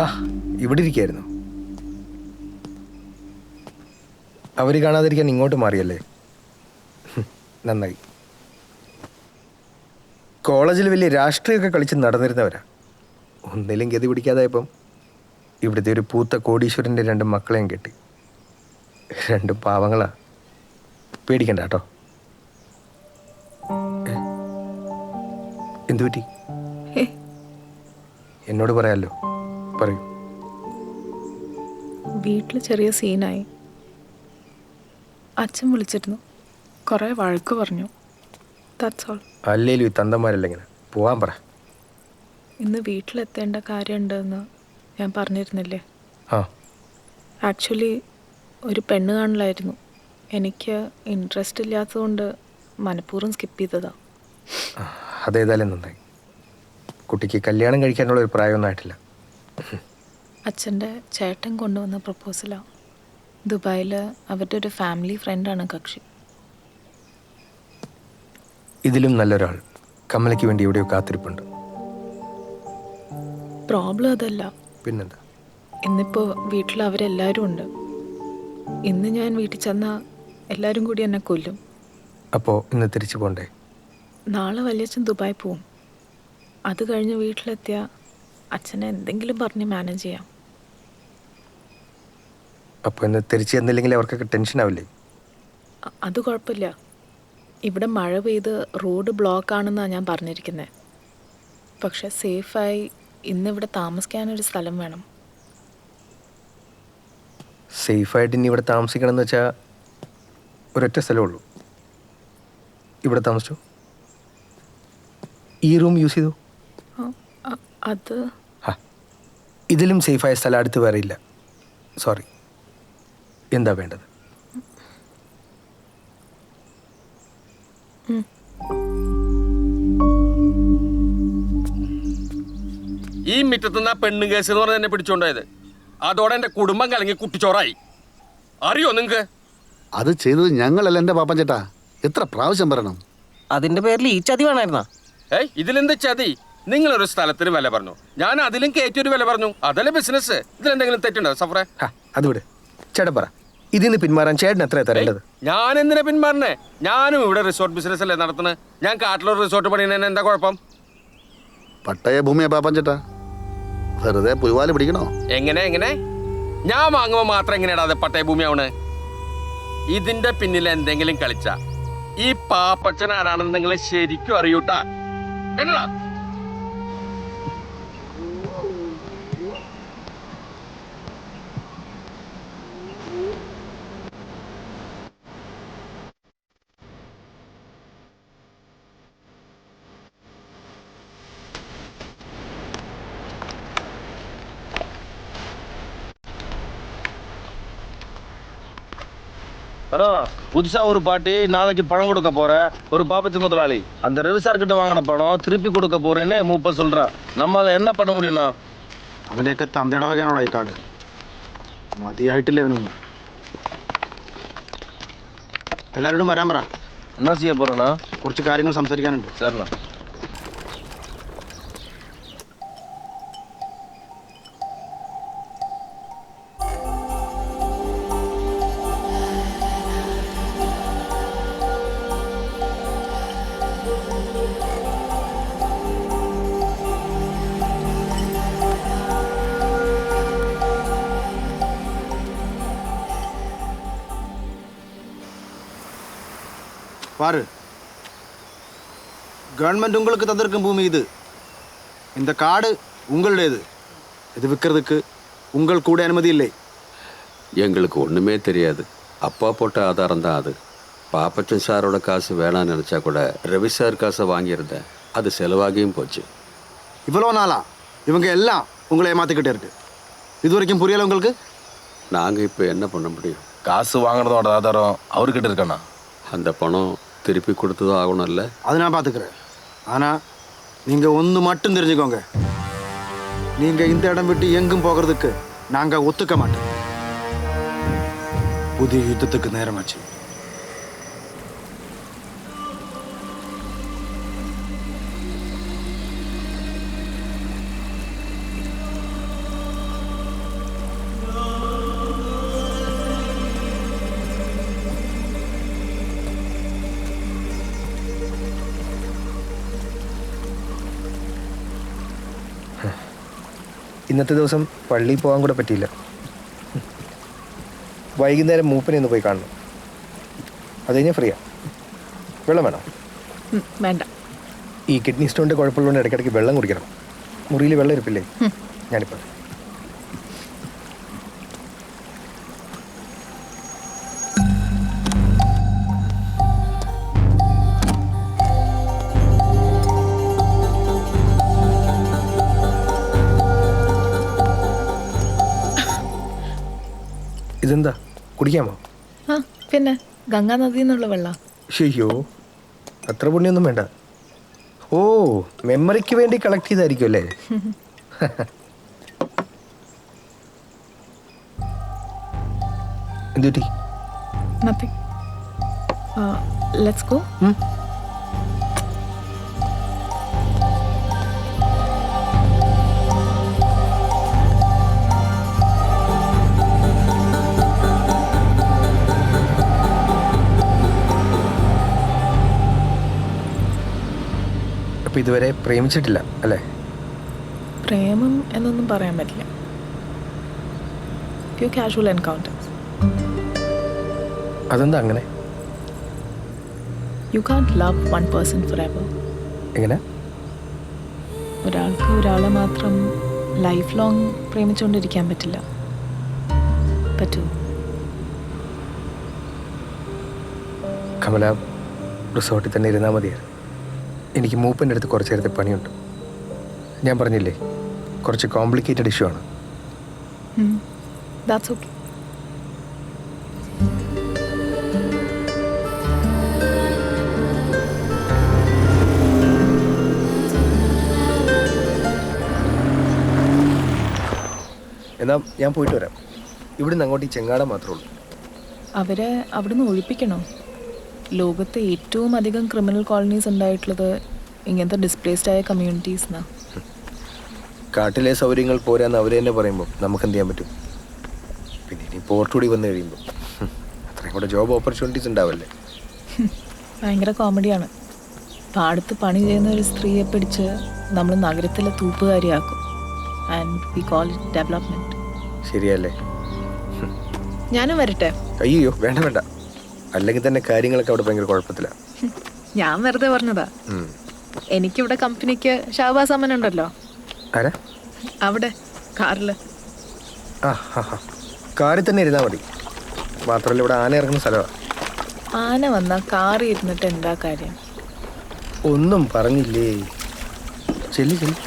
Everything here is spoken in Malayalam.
ആ ഇവിടെ ഇരിക്കായിരുന്നു. അവർ കാണാതിരിക്കാൻ ഇങ്ങോട്ട് മാറിയല്ലേ? നന്നായി. കോളേജിൽ വലിയ രാഷ്ട്രീയമൊക്കെ കളിച്ച് നടന്നിരുന്നവരാ. ഒന്നിലും ഗതി പിടിക്കാതായപ്പം ഇവിടുത്തെ ഒരു പൂത്ത കോടീശ്വരൻ്റെ 2 മക്കളെയും കെട്ടി. 2 പാവങ്ങളാ. പേടിക്കണ്ട കേട്ടോ. എന്തു പറ്റി? എന്നോട് പറയാമല്ലോ, പറയൂ. വീട്ടിൽ ചെറിയ സീനായി. അച്ഛൻ വിളിച്ചിരുന്നു, കുറേ വഴക്ക് പറഞ്ഞു. That's all. അല്ലേലും ഈ തന്തന്മാരല്ല ഇങ്ങനെ. പോവാൻ പറ. ഇന്ന് വീട്ടിലെത്തേണ്ട കാര്യമുണ്ടെന്ന് ഞാൻ പറഞ്ഞിരുന്നില്ലേ? ആ, ആക്ച്വലി ഒരു പെണ്ണ് കാണലായിരുന്നു. എനിക്ക് ഇൻട്രസ്റ്റ് ഇല്ലാത്തതുകൊണ്ട് മനഃപൂർവ്വം സ്കിപ്പ് ചെയ്തതാ. അതേതായാലും നന്നായി. കുട്ടിക്ക് കല്യാണം കഴിക്കാനുള്ള ഒരു പ്രായമൊന്നും ആയിട്ടില്ല. അച്ഛൻ്റെ ചേട്ടൻ കൊണ്ടുവന്ന പ്രപ്പോസലാണ്. ദുബായിൽ അവരുടെ ഒരു ഫാമിലി ഫ്രണ്ടാണ് കക്ഷി. ഇതിലും നല്ലൊരാൾ കമലയ്ക്ക് വേണ്ടി എവിടെയോ കാത്തിരിപ്പുണ്ട്. പ്രോബ്ലം അതല്ല. പിന്നെന്താ? ഇന്നിപ്പോൾ വീട്ടിൽ അവരെല്ലാവരും ഉണ്ട്. ഇന്ന് ഞാൻ വീട്ടിൽ ചെന്നാൽ എല്ലാവരും കൂടി എന്നെ കൊല്ലും. അപ്പോൾ ഇന്ന് തിരിച്ചു പോണ്ടേ? നാളെ വലിയച്ഛൻ ദുബായ് പോവും. അത് കഴിഞ്ഞ് വീട്ടിലെത്തിയ അച്ഛനെ എന്തെങ്കിലും പറഞ്ഞ് മാനേജ് ചെയ്യാം. അപ്പോൾ ഇന്ന് തിരിച്ചു ചെന്നില്ലെങ്കിൽ അവർക്കൊക്കെ ടെൻഷൻ ആവില്ലേ? അത് കുഴപ്പമില്ല. ഇവിടെ മഴ പെയ്ത് റോഡ് ബ്ലോക്ക് ആണെന്നാണ് ഞാൻ പറഞ്ഞിരിക്കുന്നത്. പക്ഷെ സേഫായി ഇന്നിവിടെ താമസിക്കാനൊരു സ്ഥലം വേണം. സേഫായിട്ട് ഇനി ഇവിടെ താമസിക്കണം എന്ന് വെച്ചാൽ ഒരൊറ്റ സ്ഥലമേ ഉള്ളൂ. ഇവിടെ താമസിച്ചു. ഈ റൂം യൂസ് ചെയ്തു. അത് ഇതിലും സേഫായ സ്ഥലം അടുത്ത് വേറെ ഇല്ല. സോറി. എന്താ വേണ്ടത്? ഈ മിറ്റത്തുനിന്ന് ആ പെണ്ണു കേസ് എന്ന് പറഞ്ഞ് എന്നെ പിടിച്ചോണ്ടായത്. അതോടെ എന്റെ കുടുംബം കലങ്ങി കുട്ടിച്ചോറായി. അറിയോ നിങ്ങക്ക്? അത് ചെയ്തത് ഞങ്ങളല്ല എന്റെ പാപ്പൻ ചേട്ടാ. എത്ര പ്രാവശ്യം പറയണം? അതിന്റെ പേരിൽ ഈ ചതി വേണമായിരുന്നാ? ഇതിലെന്ത് ചതി? നിങ്ങളൊരു സ്ഥലത്തിന് വില പറഞ്ഞു, ഞാൻ അതിലും കയറ്റിയൊരു വില പറഞ്ഞു. അതല്ലേ ബിസിനസ്. ഇതിലെന്തെങ്കിലും തെറ്റുണ്ടോ സഫറെ? അത് വിട്. ചേട്ടൻ പറ, ഇതിന്ന് പിന്മാറാൻ ചേട്ടൻ എത്രയാ തരേണ്ടത്? ഞാൻ എന്തിനാ പിന്മാറണേ? ഞാനും ഇവിടെ റിസോർട്ട് ബിസിനസ് അല്ലേ നടത്തുന്നത്. ഞാൻ കാട്ടിലൊരു റിസോർട്ട് പണിയുന്നതിന് എന്താ കുഴപ്പം? പട്ടയ ഭൂമിയാ പാപ്പൻ ചേട്ടാ. വെറുതെ പുലിവാല് പിടിക്കണോ? എങ്ങനെ ഞാൻ വാങ്ങുമ്പോ മാത്രം എങ്ങനെയാടാ അത് പട്ടയ ഭൂമിയാവണ്? ഇതിന്റെ പിന്നിൽ എന്തെങ്കിലും കളിച്ച ഈ പാപ്പച്ചൻ ആരാണെന്ന് നിങ്ങളെ ശരിക്കും അറിയൂട്ടാ. എന്നടാ புதுசா ஒரு பாட்டி நாளைக்கு பணம் கொடுக்க போறேன். ஒரு பாப்பத்தி முதலாளி அந்த ரவிசார் கிட்ட வாங்கின பணம் திருப்பி கொடுக்க போறேன்னு மூப்ப சொல்றான். நம்ம அதை என்ன பண்ண முடியும்னா? അവനെയൊക്കെ തന്തയുടെ വകയാണോ ഈ കാട്? മതിയായിട്ടില്ലേ അവനൊന്നും. എല്ലാവരോടും വരാൻ പറ. என்ன செய்ய போறேன்னா? കുറച്ച് കാര്യങ്ങൾ സംസാരിക്കാനുണ്ട്. சரிண்ணா. பாரு, கவர்மெண்ட் உங்களுக்கு தந்திருக்கும் பூமி இது. இந்த காடு உங்களுடையது. இது விற்கிறதுக்கு உங்கள் கூட அனுமதி இல்லை. எங்களுக்கு ஒன்றுமே தெரியாது. அப்பா போட்ட ஆதாரம் தான் அது. பாப்பச்சன் சாரோட காசு வேணான்னு நினச்சா கூட ரவி சார் காசை வாங்கியிருந்தேன். அது செலவாகியும் போச்சு. இவ்வளோ நாளா இவங்க எல்லாம் உங்களை ஏமாத்திக்கிட்டே இருக்கு. இது வரைக்கும் புரியலை உங்களுக்கு? நாங்கள் இப்போ என்ன பண்ண முடியும்? காசு வாங்கினதோட ஆதாரம் அவர்கிட்ட இருக்கண்ணா. அந்த பணம் திருப்பி கொடுத்ததும் ஆகணும்ல? அது நான் பார்த்துக்கிறேன். ஆனால் நீங்கள் ஒன்று மட்டும் தெரிஞ்சுக்கோங்க. நீங்கள் இந்த இடம் விட்டு எங்கும் போகிறதுக்கு நாங்கள் ஒத்துக்க மாட்டோம். புதிய யுத்தத்துக்கு நேரமாச்சு. ഇന്നത്തെ ദിവസം പള്ളിയിൽ പോകാൻ കൂടെ പറ്റിയില്ല. വൈകുന്നേരം മൂപ്പനെ ഒന്ന് പോയി കാണണം. അത് കഴിഞ്ഞാൽ ഫ്രീയാ. വെള്ളം വേണം? വേണ്ട. ഈ കിഡ്നി സ്റ്റോണിൻ്റെ കുഴപ്പമുള്ളതുകൊണ്ട് ഇടയ്ക്കിടയ്ക്ക് വെള്ളം കുടിക്കണം. മുറിയിൽ വെള്ളം ഇരിപ്പില്ലേ? ഞാനിപ്പോൾ ഇതെന്താ കുടിക്കാമോ? ആ പിന്നെ ഗംഗാ നദിയിൽ നിന്നുള്ള വെള്ളം. ശരിയോ, അത്ര പുണ്യൊന്നും വേണ്ട. ഓ, മെമ്മറിക്ക് വേണ്ടി കളക്ട് ചെയ്തായിരിക്കും അല്ലേ? എന്തുപറ്റി? നത്തിങ്. Let's go. അപ്പോൾ ഇതുവരെ പ്രേമിച്ചിട്ടില്ല അല്ലേ? പ്രേമം എന്നൊന്നും പറയാൻ പറ്റില്ല. Few casual encounters. അതെന്താ അങ്ങനെ? You can't love one person forever. എങ്ങനെ? ഒരാൾക്ക് ഒരാളെ മാത്രം ലൈഫ് ലോങ് പ്രേമിച്ചുകൊണ്ടിരിക്കാൻ പറ്റില്ല. പറ്റൂ? കമല, റിസോർട്ടിൽ തന്നെ ഇരുന്നാൽ മതിയായിരുന്നു. എനിക്ക് മൂപ്പൻ്റെ അടുത്ത് കുറച്ച് നേരത്തെ പണിയുണ്ട്. ഞാൻ പറഞ്ഞില്ലേ, കുറച്ച് കോംപ്ലിക്കേറ്റഡ് ഇഷ്യൂ ആണ്. That's okay. എന്നാൽ ഞാൻ പോയിട്ട് വരാം. ഇവിടുന്ന് അങ്ങോട്ട് ഈ ചെങ്ങാടം മാത്രമേ ഉള്ളൂ. അവരെ അവിടുന്ന് ഒഴിപ്പിക്കണോ? ലോകത്തെ ഏറ്റവും അധികം ക്രിമിനൽ കോളനീസ് ഉണ്ടായിട്ടുള്ളത് ഇങ്ങനത്തെ ഡിസ്പ്ലേസ്ഡ് ആയ കമ്മ്യൂണിറ്റീസിനാണ്. കാട്ടിലെ സൗകര്യങ്ങൾ പോരാന്ന് അവർ തന്നെ പറയുമ്പോൾ നമുക്ക് എന്ത് ചെയ്യാൻ പറ്റും? പിന്നെ ഇനി പോർട്ടുകൂടി വന്നു കഴിയുമ്പോൾ അത്രയും കൂടെ ജോബ് ഓപ്പർച്യൂണിറ്റീസ് ഉണ്ടാവല്ലേ? ഭയങ്കര കോമഡിയാണ്. പാടത്ത് പണി ചെയ്യുന്ന ഒരു സ്ത്രീയെ പിടിച്ച് നമ്മൾ നഗരത്തിലെ തൂപ്പുകാരിയാക്കും. And we call it development. ശരിയല്ലേ? ഞാനും വരട്ടെ? അയ്യോ, വേണ്ട വേണ്ട. അല്ലെങ്കിൽ തന്നെ കാര്യങ്ങളൊക്കെ അവിടെ ഭയങ്കര കുഴപ്പത്തില്ല. ഞാൻ വെറുതെ പറഞ്ഞതാ. എനിക്കിവിടെ കമ്പനിക്ക് ഷാബാസ് അമ്മൻ ഉണ്ടല്ലോ. ആരാ? അവിടെ കാറില്. കാറിൽ തന്നെ ഇരുന്നാൽ മതി. മാത്രമല്ല ഇവിടെ ആന ഇറങ്ങുന്ന സ്ഥലമാണ്. ആന വന്നാൽ കാറിൽ ഇരുന്നിട്ട് എന്താ കാര്യം? ഒന്നും പറഞ്ഞില്ലേ? ചെല്ലി ചെല്ലി.